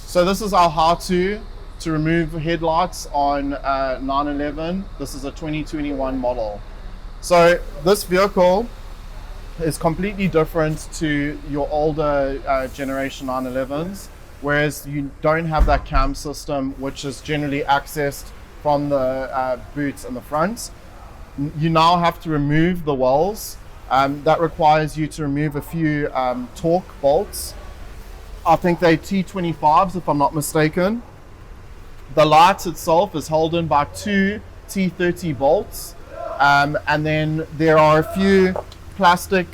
So this is our how-to to remove headlights on 911. This is a 2021 model. So this vehicle is completely different to your older generation 911s, whereas you don't have that cam system, which is generally accessed from the boot in the front. You now have to remove the wells. That requires you to remove a few torque bolts. I think they're T25s if I'm not mistaken. The light itself is held in by two T30 bolts, and then there are a few plastic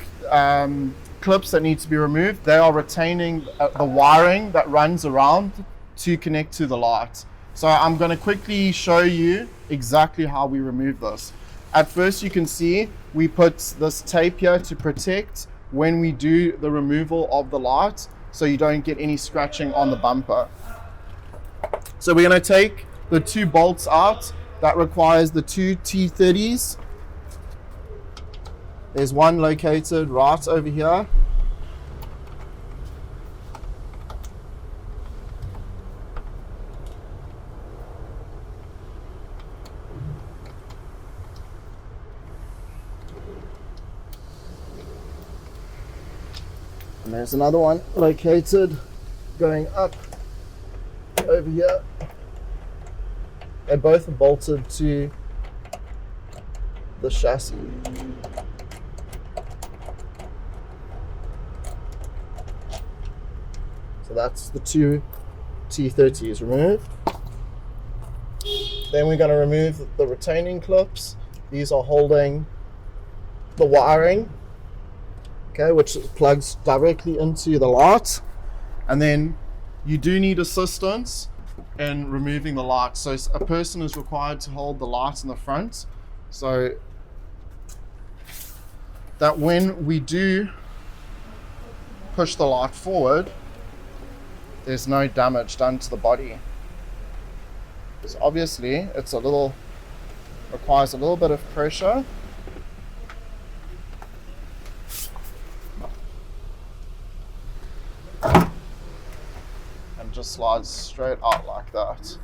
clips that need to be removed. They are retaining the wiring that runs around to connect to the light. So I'm going to quickly show you exactly how we remove this. At first, you can see we put this tape here to protect when we do the removal of the light, so you don't get any scratching on the bumper. So we're going to take the two bolts out. That requires the two T30s. There's one located right over here. And there's another one located going up over here. They both are bolted to the chassis. So that's the two T30s removed. Then we're going to remove the retaining clips. These are holding the wiring, okay, which plugs directly into the light. And then you do need assistance in removing the light. So a person is required to hold the light in the front, so that when we do push the light forward, there's no damage done to the body. So obviously it's requires a little bit of pressure. And just slides straight out like that.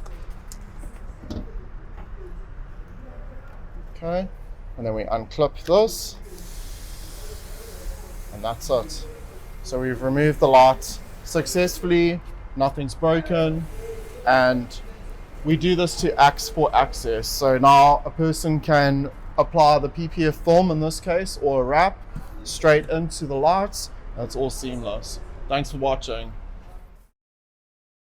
Okay, and then we unclip this, and that's it. So we've removed the light successfully, nothing's broken, and we do this to for access. So now a person can apply the PPF film in this case, or a wrap, straight into the lights, and it's all seamless. Thanks for watching.